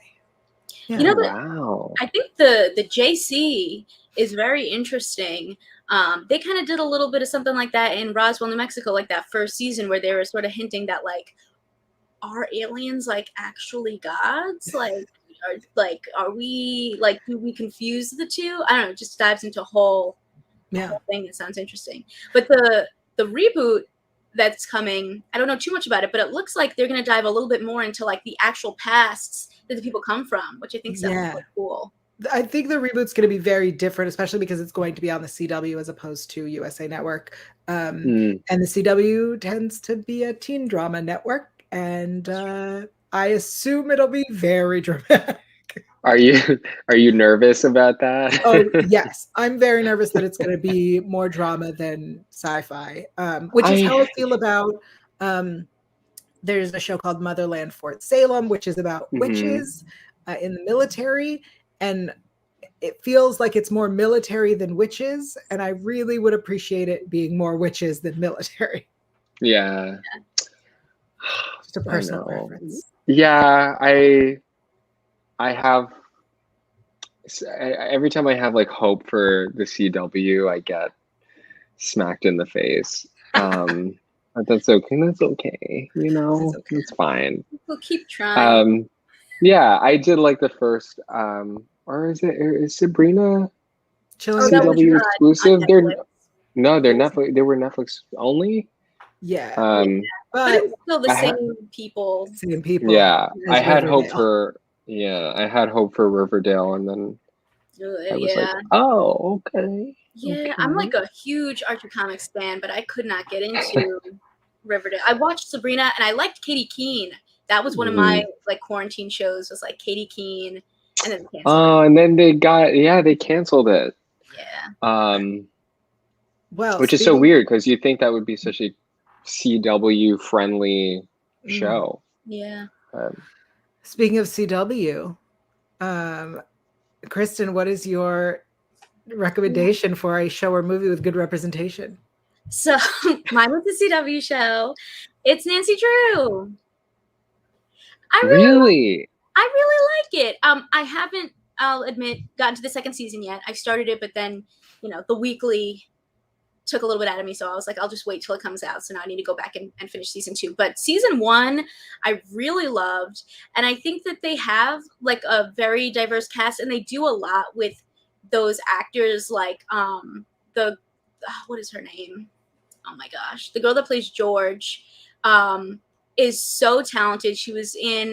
Yeah. Wow. I think the JC is very interesting. They kind of did a little bit of something like that in Roswell, New Mexico, like that first season where they were sort of hinting that like, are aliens like actually gods? Are we like, do we confuse the two? I don't know. It just dives into a whole thing that sounds interesting. But the reboot that's coming, I don't know too much about it, but it looks like they're going to dive a little bit more into like the actual pasts that the people come from, which I think sounds really cool. I think the reboot's going to be very different, especially because it's going to be on the CW as opposed to USA Network. And the CW tends to be a teen drama network, and I assume it'll be very dramatic. Are you nervous about that? Oh, yes. I'm very nervous that it's going to be more drama than sci-fi, which is how I feel about there's a show called Motherland Fort Salem, which is about witches in the military. And it feels like it's more military than witches. And I really would appreciate it being more witches than military. Yeah. Just a personal preference. Yeah, I have, every time I have like hope for the CW, I get smacked in the face. But that's okay. That's okay. It's fine. We'll keep trying. Yeah, I did like the first, or is Sabrina CW exclusive? They're Netflix. They were Netflix only. Yeah. But it's still the same people. Same people. Yeah, I had hope for Riverdale, and then I was like, oh, okay. Yeah, okay. I'm like a huge Archie Comics fan, but I could not get into Riverdale. I watched Sabrina, and I liked Katie Keene. That was one of my like quarantine shows. Was like Katie Keene, and then and then they canceled it. Yeah. Well, which is so speaking. weird because you think that would be such a CW friendly Mm, show. Yeah. speaking of CW, um, Kristen, what is your recommendation for a show or movie with good representation? So mine was the CW show. It's Nancy Drew. I really Really? I really like it. I haven't, I'll admit, gotten to the second season yet. I started it, but then, the weekly took a little bit out of me. So I was like, I'll just wait till it comes out. So now I need to go back and finish season 2. But season 1, I really loved. And I think that they have like a very diverse cast, and they do a lot with those actors, like the, what is her name? Oh my gosh. The girl that plays George um, is so talented. She was in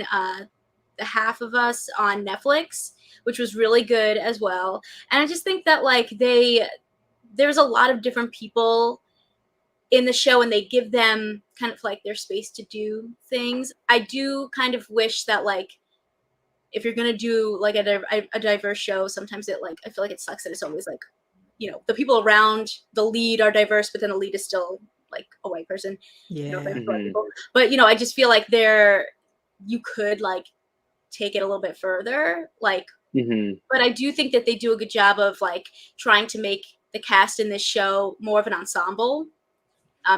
The Half of Us on Netflix, which was really good as well. And I just think that like there's a lot of different people in the show, and they give them kind of like their space to do things. I do kind of wish that like if you're gonna do like a diverse show, sometimes it like I feel like it sucks that it's always like the people around the lead are diverse, but then the lead is still like a white person. No Yeah. offense to white people, but I just feel like you could like take it a little bit further, like. But I do think that they do a good job of like trying to make the cast in this show more of an ensemble.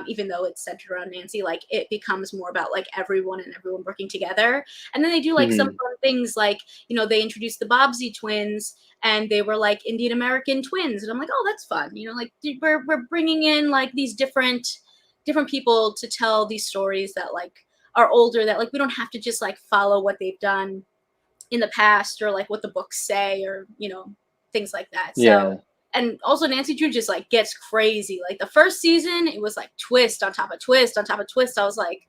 Even though it's centered around Nancy, like it becomes more about like everyone and everyone working together. And then they do like some fun things, like they introduced the Bobbsey twins, and they were like Indian American twins, and I'm like, oh, that's fun. Like we're bringing in like these different people to tell these stories that like are older, that like we don't have to just like follow what they've done in the past, or like what the books say, or things like that. So, Yeah. and also Nancy Drew just like gets crazy. Like the first season, it was like twist on top of twist on top of twist. I was like,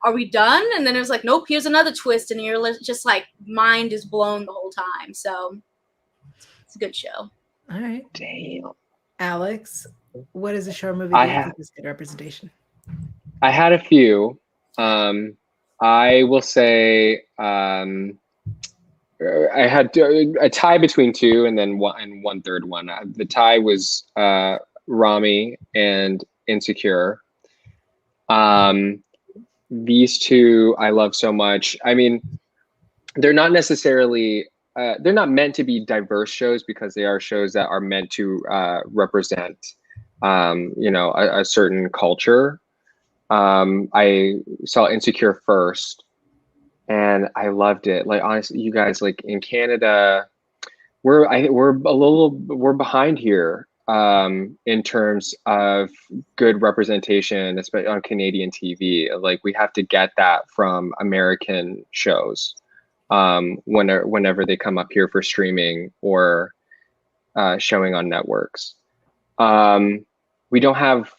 are we done? And then it was like, nope, here's another twist, and you're just like mind is blown the whole time. So it's a good show. All right. Damn. Alex, what is a show or movie I that you have think is good representation? I had a few. I will say I had a tie between two, and then one third one. The tie was Rami and Insecure. Um, these two I love so much. I mean, they're not necessarily they're not meant to be diverse shows, because they are shows that are meant to represent a certain culture. I saw Insecure first, and I loved it. Like, honestly, you guys, like in Canada, we're behind here in terms of good representation, especially on Canadian TV. Like, we have to get that from American shows whenever they come up here for streaming or showing on networks. We don't have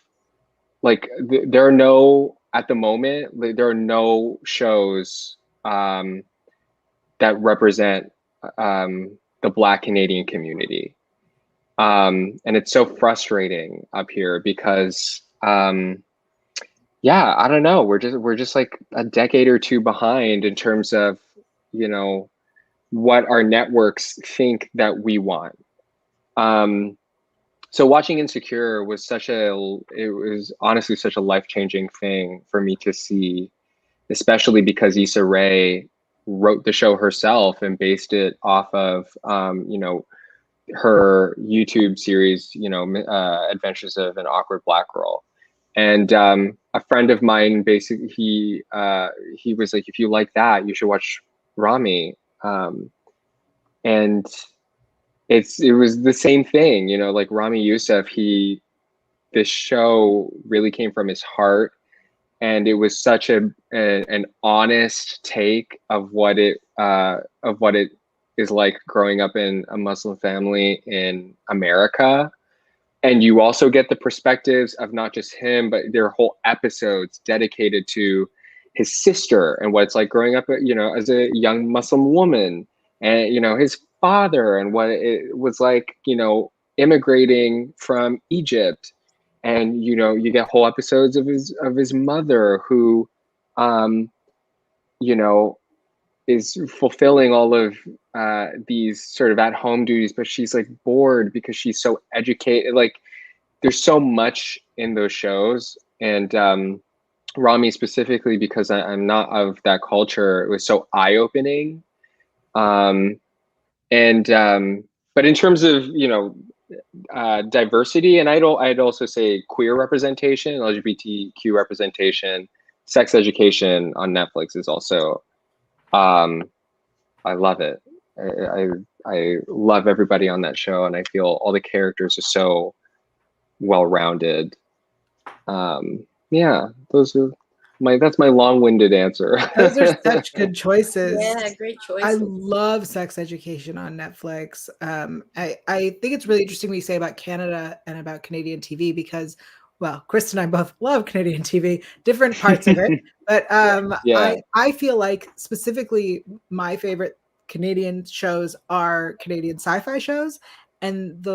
like there are no at the moment. There are no shows that represent the Black Canadian community, and it's so frustrating up here because yeah, I don't know. We're just like a decade or two behind in terms of what our networks think that we want. So watching Insecure was it was honestly such a life-changing thing for me to see, especially because Issa Rae wrote the show herself and based it off of her YouTube series, Adventures of an Awkward Black Girl. And a friend of mine, basically, he was like, if you like that, you should watch Rami. And it was the same thing, like Rami Youssef. This show really came from his heart, and it was such an honest take of what it is like growing up in a Muslim family in America. And you also get the perspectives of not just him, but there are whole episodes dedicated to his sister and what it's like growing up, as a young Muslim woman, and his father and what it was like, immigrating from Egypt. And you get whole episodes of his mother, who you know is fulfilling all of these sort of at home duties, but she's like bored because she's so educated. Like, there's so much in those shows, and Rami specifically, because I'm not of that culture, it was so eye-opening. But in terms of, diversity, and I'd also say queer representation, LGBTQ representation, sex education on Netflix is also, I love it. I love everybody on that show, and I feel all the characters are so well-rounded. Yeah, that's my long-winded answer. Those are such good choices. Yeah, great choice. I love Sex Education on Netflix. I think it's really interesting what you say about Canada and about Canadian TV because, well, Kristen and I both love Canadian TV, different parts of it. But Yeah. I feel like specifically my favorite Canadian shows are Canadian sci-fi shows. And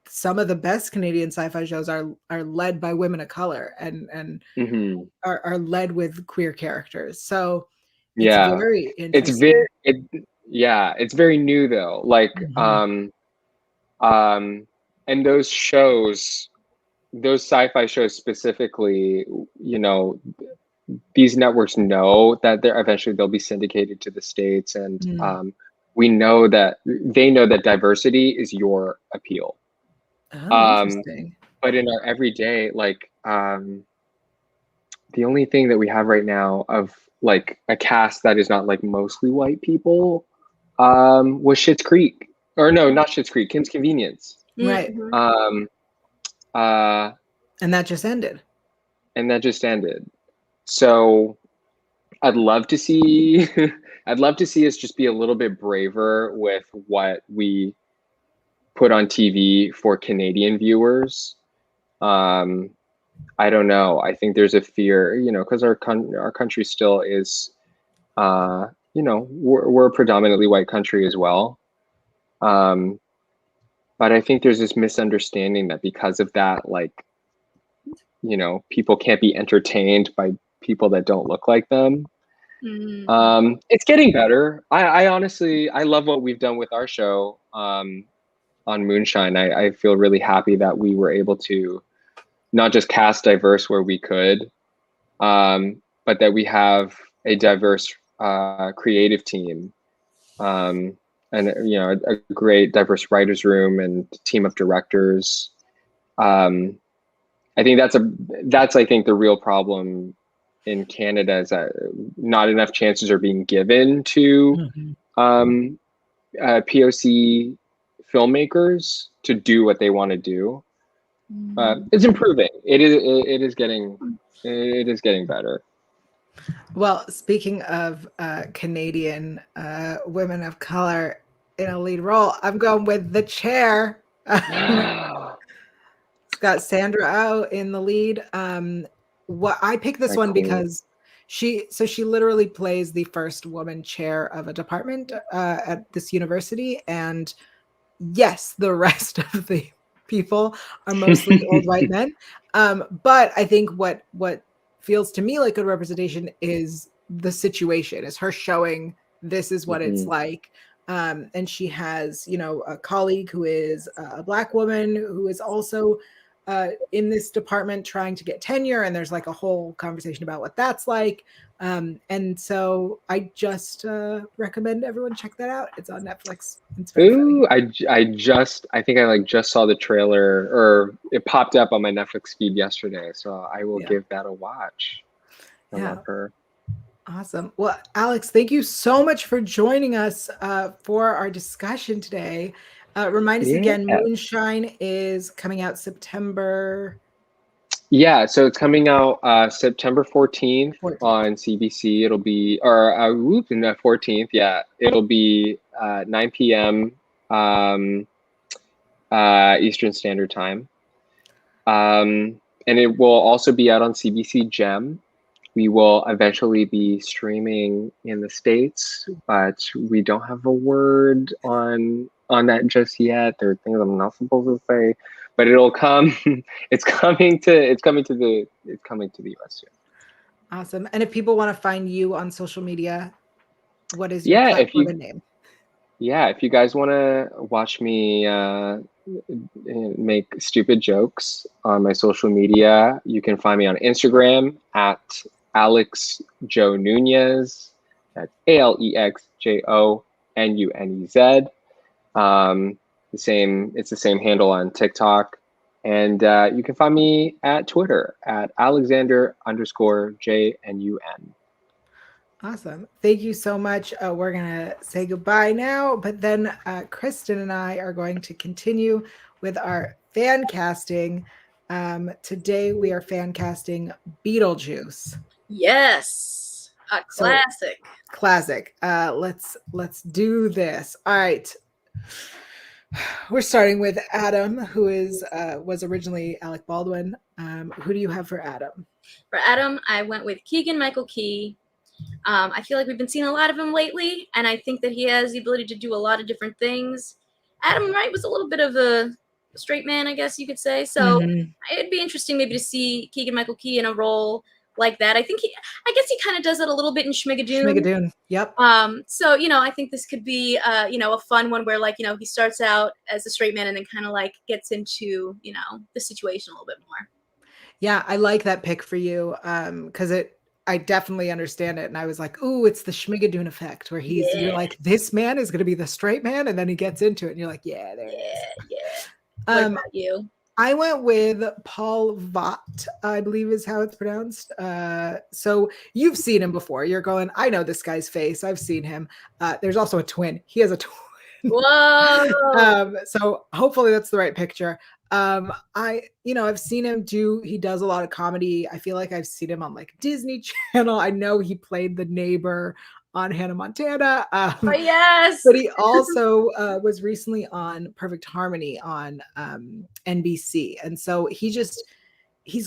some of the best Canadian sci-fi shows are led by women of color and Mm-hmm. are led with queer characters. So it's Yeah, very it's interesting. it's very new though. Like, and those shows, those sci-fi shows specifically, these networks know that they'll be syndicated to the States, and we know that they know that diversity is your appeal. Interesting. But in our everyday, like, the only thing that we have right now of like a cast that is not like mostly white people was Schitt's Creek, or no, not Schitt's Creek, Kim's Convenience. Right. And that just ended. So I'd love to see us just be a little bit braver with what we put on TV for Canadian viewers. I don't know. I think there's a fear, because our country still is, we're a predominantly white country as well. But I think there's this misunderstanding that because of that, like, people can't be entertained by people that don't look like them. It's getting better. I honestly, I love what we've done with our show on Moonshine. I feel really happy that we were able to not just cast diverse where we could, but that we have a diverse creative team, and a great diverse writers room and team of directors. I think that's I think the real problem in Canada is that not enough chances are being given to POC filmmakers to do what they want to do. It's improving. It is getting better. Well, speaking of Canadian women of color in a lead role, I'm going with The Chair. It's got Sandra Oh in the lead. What I picked this one because she literally plays the first woman chair of a department at this university, and yes, the rest of the people are mostly old white men. But I think what feels to me like good representation is the situation, is her showing this is what it's like. And she has, a colleague who is a Black woman who is also in this department trying to get tenure. And there's like a whole conversation about what that's like. And so I just recommend everyone check that out. It's on Netflix. It's very funny. I think I just saw the trailer, or it popped up on my Netflix feed yesterday. So I will give that a watch. I love her. Awesome. Well, Alex, thank you so much for joining us for our discussion today. Remind us again, Moonshine is coming out September. Yeah, so it's coming out September 14th on CBC. It'll be, or 14th. Yeah, it'll be 9 p.m. Eastern Standard Time. And it will also be out on CBC Gem. We will eventually be streaming in the States, but we don't have a word on that just yet. There are things I'm not supposed to say, but it'll come. It's coming to the US soon. Awesome. And if people want to find you on social media, what is your platform and name? Yeah, if you guys want to watch me make stupid jokes on my social media. You can find me on Instagram at Alex Joe Nunez. That's AlexJoNunez. It's the same handle on TikTok. And you can find me at Twitter at Alexander_JNUN. Awesome. Thank you so much. We're going to say goodbye now, but then Kristen and I are going to continue with our fan casting. Today we are fan casting Beetlejuice. Yes, a classic. Classic. Let's do this. All right. We're starting with Adam, who was originally Alec Baldwin. Who do you have for Adam? For Adam, I went with Keegan-Michael Key. I feel like we've been seeing a lot of him lately, and I think that he has the ability to do a lot of different things. Adam Wright was a little bit of a straight man, I guess you could say. So it'd be interesting maybe to see Keegan-Michael Key in a role like that. I guess he kind of does it a little bit in Schmigadoon. Schmigadoon, yep. So, I think this could be, a fun one where, like, he starts out as a straight man and then kind of, like, gets into, the situation a little bit more. Yeah, I like that pick for you because I definitely understand it. And I was like, ooh, it's the Schmigadoon effect where you're like, this man is going to be the straight man. And then he gets into it and you're like, yeah, there it is. Yeah. What about you? I went with Paul Vaught, I believe is how it's pronounced. So you've seen him before. You're going, I know this guy's face. I've seen him. There's also a twin. He has a twin. Whoa. So hopefully that's the right picture. I've seen him he does a lot of comedy. I feel like I've seen him on like Disney Channel. I know he played the neighbor on Hannah Montana. Yes. But he also was recently on Perfect Harmony on NBC. And so he's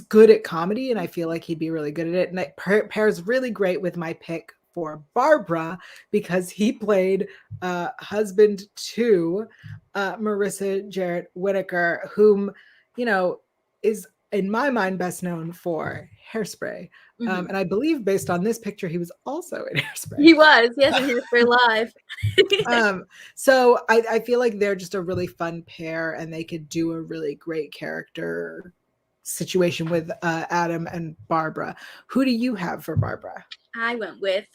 good at comedy, and I feel like he'd be really good at it. And it pairs really great with my pick for Barbara because he played husband to Marissa Jarrett Whittaker, whom, is in my mind best known for Hairspray. And I believe based on this picture, he was also in Hairspray. He was, yes, in Hairspray Live. So I feel like they're just a really fun pair, and they could do a really great character situation with Adam and Barbara. Who do you have for Barbara? I went with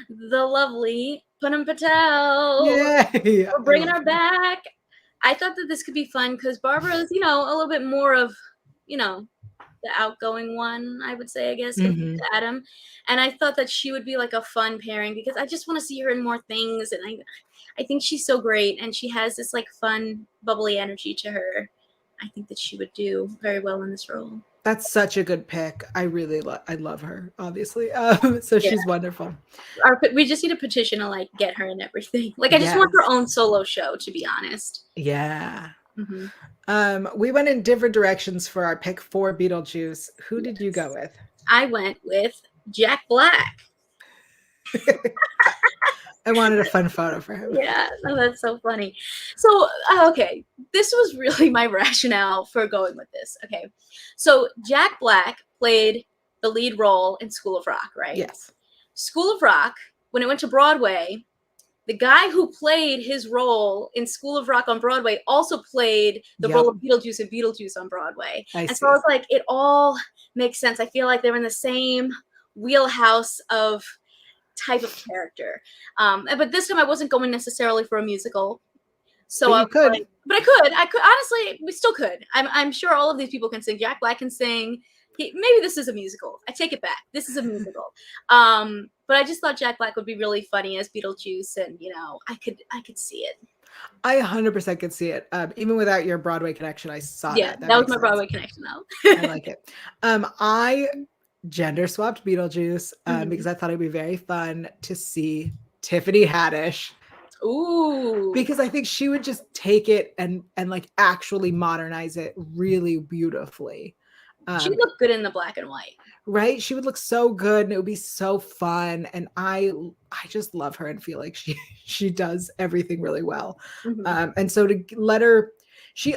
the lovely Poonam Patel. Yay! We're bringing her back. I thought that this could be fun because Barbara is, a little bit more of, the outgoing one, I would say, I guess, compared to Adam. And I thought that she would be like a fun pairing because I just want to see her in more things. And I think she's so great. And she has this like fun, bubbly energy to her. I think that she would do very well in this role. That's such a good pick. I really I love her, obviously. She's wonderful. We just need a petition to like get her and everything. Like I just want her own solo show, to be honest. Yeah. We went in different directions for our pick for Beetlejuice. Who did you go with? I went with Jack Black. I wanted a fun photo for him. Yeah, that's so funny. So, okay, this was really my rationale for going with this. Okay, so Jack Black played the lead role in School of Rock, right? Yes. School of Rock, when it went to Broadway, the guy who played his role in School of Rock on Broadway also played the role of Beetlejuice in Beetlejuice on Broadway. So I was like, it all makes sense. I feel like they're in the same wheelhouse of type of character. But this time I wasn't going necessarily for a musical. So I could. Like, but I could honestly, we still could. I'm sure all of these people can sing. Jack Black can sing. Maybe this is a musical. I take it back. This is a musical. But I just thought Jack Black would be really funny as Beetlejuice, and I could see it. I 100% could see it. Even without your Broadway connection, I saw that. Yeah, that was my Broadway connection, though. I like it. I gender swapped Beetlejuice because I thought it'd be very fun to see Tiffany Haddish. Ooh. Because I think she would just take it and like actually modernize it really beautifully. She would look good in the black and white. Right? She would look so good and it would be so fun. And I just love her and feel like she does everything really well. And so to let her,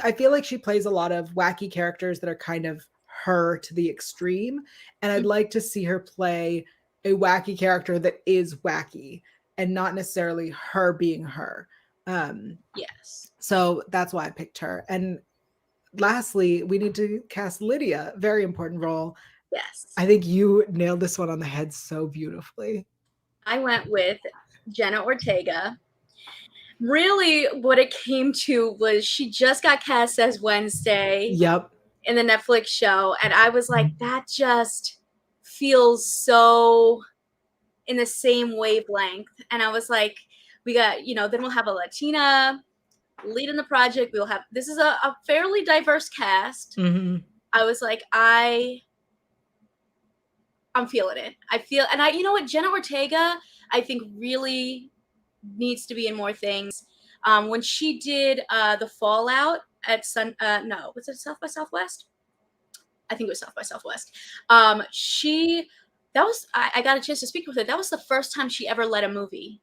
I feel like she plays a lot of wacky characters that are kind of her to the extreme. And I'd like to see her play a wacky character that is wacky and not necessarily her being her. Yes. So that's why I picked her. And lastly, we need to cast Lydia, very important role. Yes. I think you nailed this one on the head so beautifully. I went with Jenna Ortega. Really, what it came to was she just got cast as Wednesday Yep. in the Netflix show, and I was like, that just feels so in the same wavelength. And I was like, we got, then we'll have a Latina lead in the project. This is a fairly diverse cast. Mm-hmm. I was like, I'm feeling it. You know what, Jenna Ortega, I think really needs to be in more things. When she did the Fallout at was it South by Southwest? I think it was South by Southwest. I got a chance to speak with her. That was the first time she ever led a movie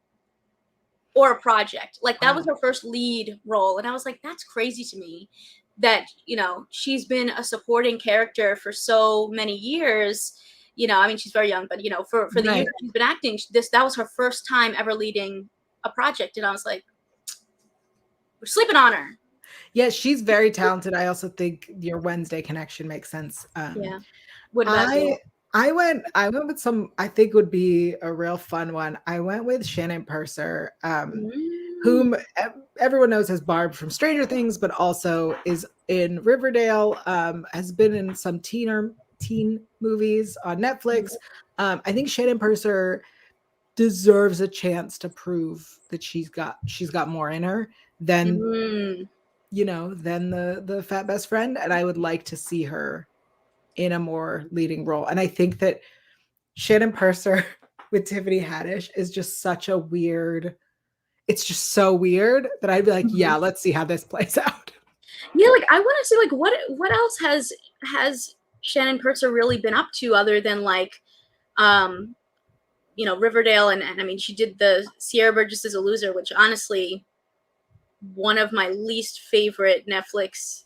or a project. Like that was her first lead role. And I was like, that's crazy to me that, she's been a supporting character for so many years. I mean, she's very young, but for the years that she's been acting, that was her first time ever leading a project. And I was like, we're sleeping on her. Yeah, she's very talented. I also think your Wednesday connection makes sense. Yeah. What about you? I went with some I think would be a real fun one. I went with Shannon Purser, whom everyone knows as Barb from Stranger Things, but also is in Riverdale, has been in some teen movies on Netflix. I think Shannon Purser deserves a chance to prove that she's got more in her than than the fat best friend. And I would like to see her in a more leading role. And I think that Shannon Purser with Tiffany Haddish is just such a weird, it's just so weird that I'd be like, yeah, let's see how this plays out. Yeah, like I want to see like what else has Shannon Purser really been up to other than like Riverdale and I mean she did the Sierra Burgess is a Loser, which honestly one of my least favorite Netflix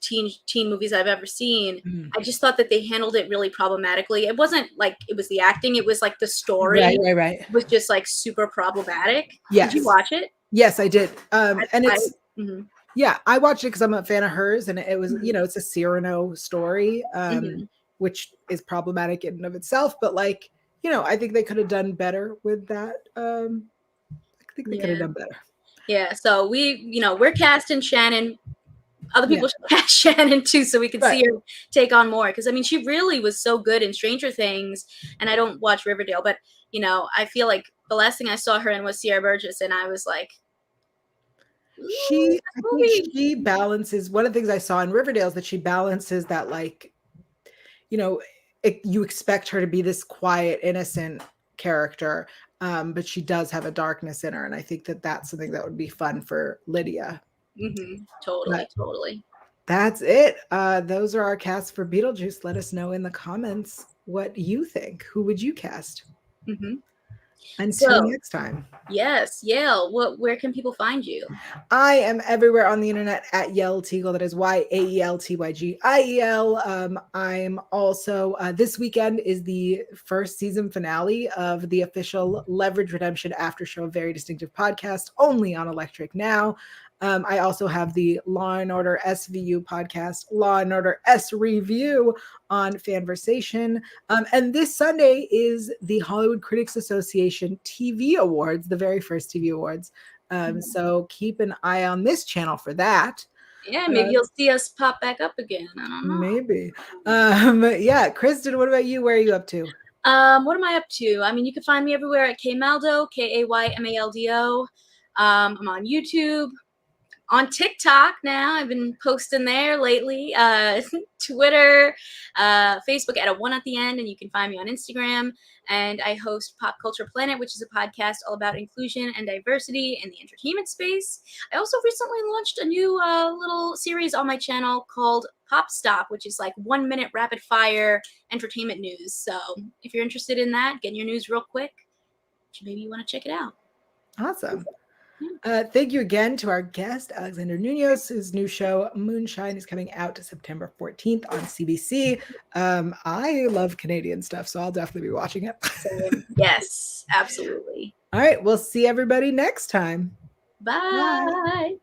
teen movies I've ever seen. I just thought that they handled it really problematically. It wasn't like it was the acting, it was like the story right. was just like super problematic. Yes. Did you watch it? Yes, I did. Yeah, I watched it because I'm a fan of hers, and it was, it's a Cyrano story, which is problematic in and of itself, but like, I think they could have done better with that. I think they could have done better. Yeah, so we're casting Shannon. Other people should cast Shannon too, so we can see her take on more. Because I mean, she really was so good in Stranger Things, and I don't watch Riverdale, but I feel like the last thing I saw her in was Sierra Burgess, and I was like, I think she balances. One of the things I saw in Riverdale is that she balances that, like, you expect her to be this quiet, innocent character, but she does have a darkness in her, and I think that that's something that would be fun for Lydia. Totally. That's it. Those are our casts for Beetlejuice. Let us know in the comments what you think. Who would you cast? Until next time. Yes, Yael, where can people find you? I am everywhere on the internet at Yael Tygiel. That is YAELTYGIEL. I'm also, this weekend is the first season finale of the official Leverage Redemption after show, very distinctive podcast, only on Electric Now. I also have the Law and Order SVU podcast, Law and Order S Review on Fanversation. And this Sunday is the Hollywood Critics Association TV Awards, the very first TV Awards. So keep an eye on this channel for that. Yeah, maybe you'll see us pop back up again. I don't know. Maybe. Yeah, Kristen, what about you? Where are you up to? What am I up to? I mean, you can find me everywhere at Kaymaldo, KAYMALDO. I'm on YouTube. On TikTok now, I've been posting there lately. Twitter, Facebook at a 1 at the end, and you can find me on Instagram. And I host Pop Culture Planet, which is a podcast all about inclusion and diversity in the entertainment space. I also recently launched a new little series on my channel called Pop Stop, which is like 1 minute rapid fire entertainment news. So if you're interested in that, getting your news real quick, maybe you want to check it out. Awesome. Thank you again to our guest, Alexander Nuñez. His new show, Moonshine, is coming out September 14th on CBC. I love Canadian stuff, so I'll definitely be watching it. Yes, absolutely. All right, we'll see everybody next time. Bye.